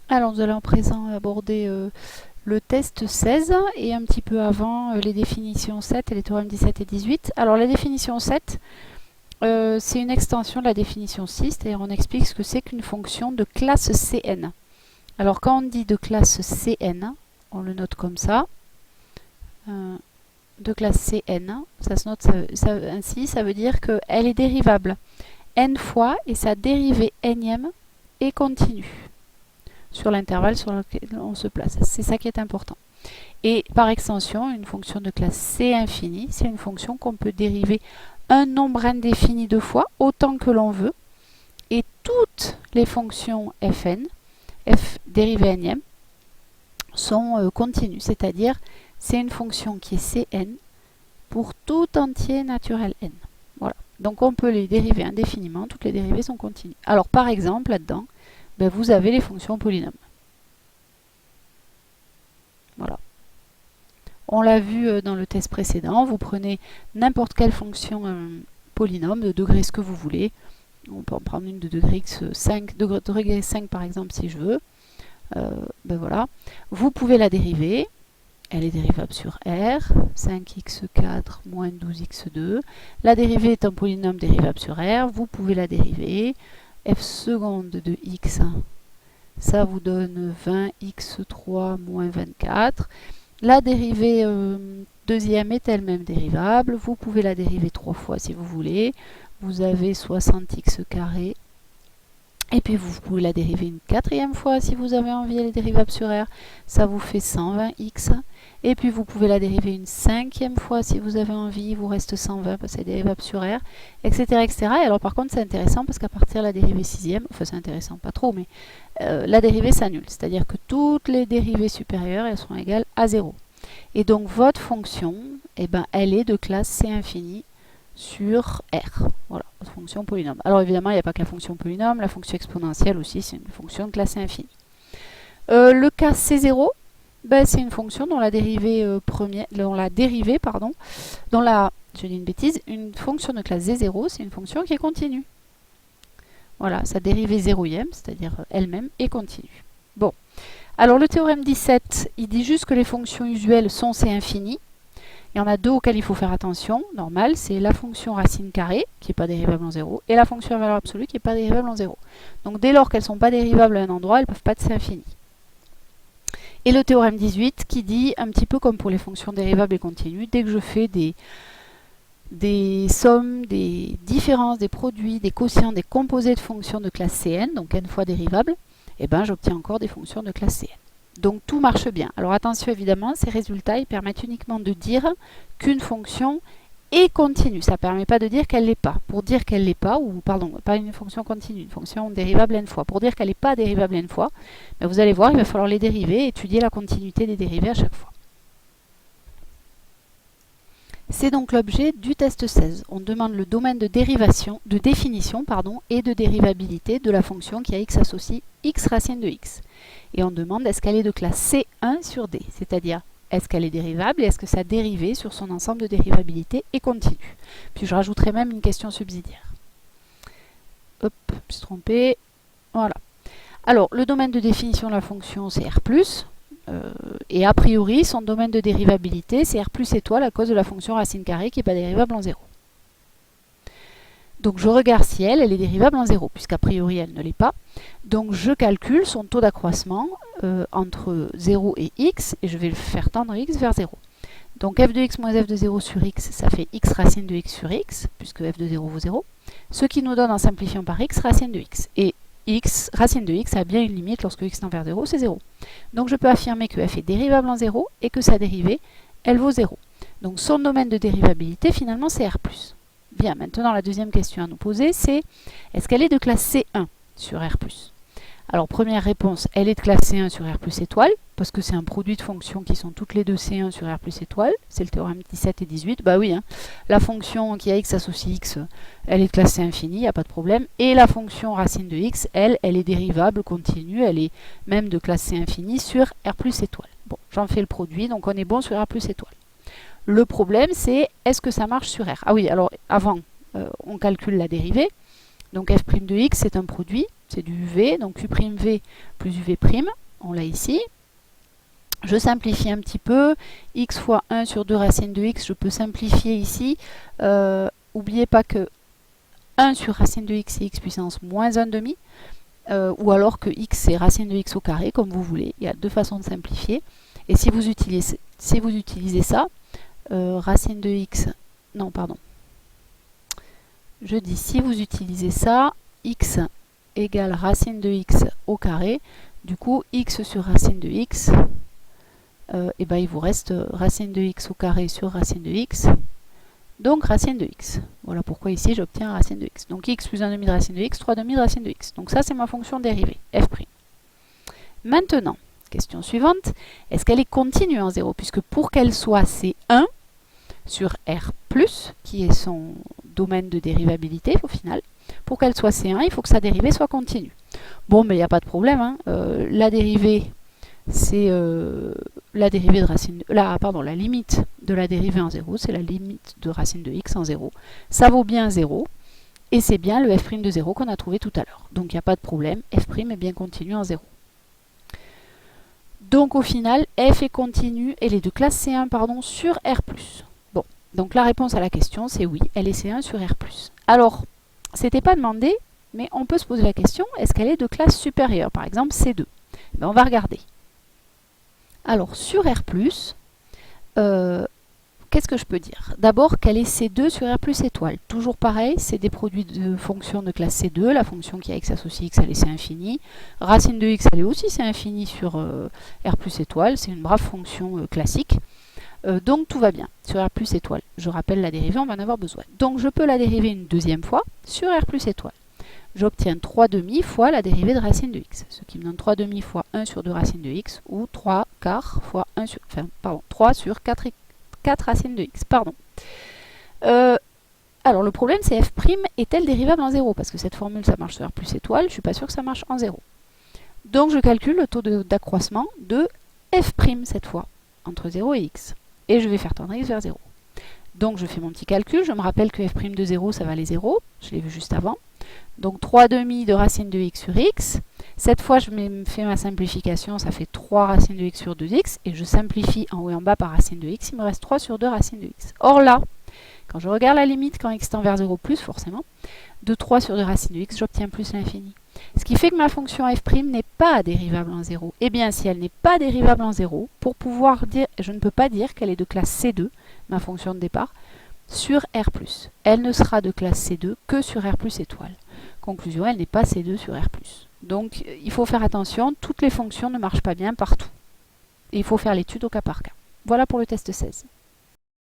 Alors nous allons à présent aborder le test 16 et un petit peu avant les définitions 7 et les théorèmes 17 et 18. Alors la définition 7, c'est une extension de la définition 6, c'est-à-dire on explique ce que c'est qu'une fonction de classe Cn. Alors quand on dit de classe Cn, on le note comme ça, de classe Cn, ça se note ainsi, ça veut dire qu'elle est dérivable n fois et sa dérivée nème est continue sur l'intervalle sur lequel on se place. C'est ça qui est important. Et par extension, une fonction de classe C infinie, c'est une fonction qu'on peut dériver un nombre indéfini de fois, autant que l'on veut, et toutes les fonctions fn, f dérivée nème, sont continues, c'est-à-dire c'est une fonction qui est Cn pour tout entier naturel n. Voilà. Donc on peut les dériver indéfiniment, toutes les dérivées sont continues. Alors par exemple, là-dedans, vous avez les fonctions polynômes. Voilà. On l'a vu dans le test précédent, vous prenez n'importe quelle fonction polynôme de degré ce que vous voulez. On peut en prendre une de degré x5, degré 5 par exemple si je veux. Voilà. Vous pouvez la dériver. Elle est dérivable sur R, 5x4 moins 12x2. La dérivée est un polynôme dérivable sur R. Vous pouvez la dériver. F seconde de x, ça vous donne 20x3 moins 24. La dérivée deuxième est elle-même dérivable. Vous pouvez la dériver 3 fois si vous voulez. Vous avez 60x carré. Et puis vous pouvez la dériver une quatrième fois si vous avez envie, elle est dérivable sur R. Ça vous fait 120x. Et puis vous pouvez la dériver une cinquième fois si vous avez envie, il vous reste 120 parce que c'est dérivable sur R, etc. etc. Et alors par contre c'est intéressant parce qu'à partir de la dérivée sixième, enfin c'est intéressant, pas trop, mais la dérivée s'annule. C'est-à-dire que toutes les dérivées supérieures, elles sont égales à 0. Et donc votre fonction, elle est de classe C infini sur R. Voilà, votre fonction polynôme. Alors évidemment, il n'y a pas que la fonction polynôme, la fonction exponentielle aussi, c'est une fonction de classe infinie. Le cas C0, c'est une fonction dont la dérivée je dis une bêtise, une fonction de classe Z0, c'est une fonction qui est continue. Voilà, sa dérivée zéroième, c'est-à-dire elle-même, est continue. Bon, alors le théorème 17, il dit juste que les fonctions usuelles sont C infini. Il y en a deux auxquelles il faut faire attention, normal, c'est la fonction racine carrée, qui n'est pas dérivable en 0, et la fonction à valeur absolue, qui n'est pas dérivable en 0. Donc dès lors qu'elles ne sont pas dérivables à un endroit, elles ne peuvent pas être C infini. Et le théorème 18 qui dit, un petit peu comme pour les fonctions dérivables et continues, dès que je fais des sommes, des différences, des produits, des quotients, des composés de fonctions de classe Cn, donc n fois dérivables, j'obtiens encore des fonctions de classe Cn. Donc tout marche bien. Alors attention évidemment, ces résultats ils permettent uniquement de dire qu'une fonction est continue. Ça ne permet pas de dire qu'elle ne l'est pas. Pour dire qu'elle ne l'est pas, ou pardon, pas une fonction continue, une fonction dérivable n fois. Pour dire qu'elle n'est pas dérivable n fois, vous allez voir, il va falloir les dériver et étudier la continuité des dérivées à chaque fois. C'est donc l'objet du test 16. On demande le domaine de définition et de dérivabilité de la fonction qui a x associé x racine de x. Et on demande est-ce qu'elle est de classe C1 sur D, c'est-à-dire est-ce qu'elle est dérivable et est-ce que sa dérivée sur son ensemble de dérivabilité est continue. Puis je rajouterai même une question subsidiaire. Hop, je me suis trompée. Voilà. Alors, le domaine de définition de la fonction, c'est R+. Et a priori, son domaine de dérivabilité, c'est R plus étoile à cause de la fonction racine carrée qui n'est pas dérivable en 0. Donc je regarde si elle est dérivable en 0, puisqu'a priori elle ne l'est pas. Donc je calcule son taux d'accroissement entre 0 et x, et je vais le faire tendre x vers 0. Donc f de x moins f de 0 sur x, ça fait x racine de x sur x, puisque f de 0 vaut 0. Ce qui nous donne, en simplifiant par x, racine de x. Et x, racine de x, a bien une limite lorsque x tend vers 0, c'est 0. Donc je peux affirmer que f est dérivable en 0 et que sa dérivée, elle vaut 0. Donc son domaine de dérivabilité, finalement, c'est R+. Bien, maintenant la deuxième question à nous poser, c'est est-ce qu'elle est de classe C1 sur R+. Alors première réponse, elle est de classe C1 sur R plus étoile, parce que c'est un produit de fonctions qui sont toutes les deux C1 sur R plus étoile, c'est le théorème 17 et 18, bah oui, la fonction qui a x associe x, elle est de classe C infini, il n'y a pas de problème, et la fonction racine de x, elle est dérivable continue, elle est même de classe C infini sur R plus étoile. Bon, j'en fais le produit, donc on est bon sur R plus étoile. Le problème c'est, est-ce que ça marche sur R? Ah oui, alors avant, on calcule la dérivée. Donc f' de x, c'est un produit, c'est du UV, donc U' V plus UV', on l'a ici. Je simplifie un petit peu, x fois 1 sur 2 racine de x, je peux simplifier ici. N'oubliez pas que 1 sur racine de x, c'est x puissance moins 1 demi, ou alors que x, c'est racine de x au carré, comme vous voulez. Il y a deux façons de simplifier. Et si vous utilisez ça, racine de x, non, pardon. Je dis si vous utilisez ça, x égale racine de x au carré. Du coup, x sur racine de x, et ben il vous reste racine de x au carré sur racine de x, donc racine de x. Voilà pourquoi ici j'obtiens racine de x. Donc x plus 1 demi de racine de x, 3 demi de racine de x. Donc ça c'est ma fonction dérivée, f'. Maintenant, question suivante, est-ce qu'elle est continue en 0? Puisque pour qu'elle soit C1 sur R+, qui est son domaine de dérivabilité au final, pour qu'elle soit C1, il faut que sa dérivée soit continue. Bon, mais il n'y a pas de problème, hein. La dérivée, c'est la dérivée de racine, la limite de la dérivée en 0, c'est la limite de racine de x en 0. Ça vaut bien 0, et c'est bien le f' de 0 qu'on a trouvé tout à l'heure. Donc il n'y a pas de problème, f' est bien continu en 0. Donc au final, f est continue, elle est de classe C1 pardon, sur R+. Bon, donc la réponse à la question, c'est oui, elle est C1 sur R+. Alors, c'était pas demandé, mais on peut se poser la question, est-ce qu'elle est de classe supérieure, par exemple C2? Ben, on va regarder. Alors, sur R+, qu'est-ce que je peux dire? D'abord qu'elle est C2 sur R plus étoile. Toujours pareil, c'est des produits de fonctions de classe C2. La fonction qui a x associé x, elle est C infini. Racine de x, elle est aussi C infini sur R plus étoile. C'est une brave fonction classique. Donc tout va bien sur R plus étoile. Je rappelle la dérivée, on va en avoir besoin. Donc je peux la dériver une deuxième fois sur R plus étoile. J'obtiens 3 demi fois la dérivée de racine de x, ce qui me donne 3 demi fois 1 sur 2 racine de x, ou 3 quarts fois 1 sur, 3 sur 4 racines de x, pardon. Alors le problème c'est f' est-elle dérivable en 0? Parce que cette formule ça marche sur R plus étoile, je suis pas sûre que ça marche en 0. Donc je calcule le taux d'accroissement de f' cette fois, entre 0 et x. Et je vais faire tendre x vers 0. Donc je fais mon petit calcul, je me rappelle que f' de 0 ça valait 0, je l'ai vu juste avant. Donc 3 demi de racine de x sur x. Cette fois, je fais ma simplification, ça fait 3 racines de x sur 2x. Et je simplifie en haut et en bas par racine de x. Il me reste 3 sur 2 racines de x. Or là, quand je regarde la limite, quand x tend vers 0 plus, forcément, de 3 sur 2 racines de x, j'obtiens plus l'infini. Ce qui fait que ma fonction f' n'est pas dérivable en 0. Eh bien, si elle n'est pas dérivable en 0, pour pouvoir dire, je ne peux pas dire qu'elle est de classe C2, ma fonction de départ, sur R+. Elle ne sera de classe C2 que sur R plus étoile. Conclusion, elle n'est pas C2 sur R+. Donc il faut faire attention, toutes les fonctions ne marchent pas bien partout. Et il faut faire l'étude au cas par cas. Voilà pour le test 16.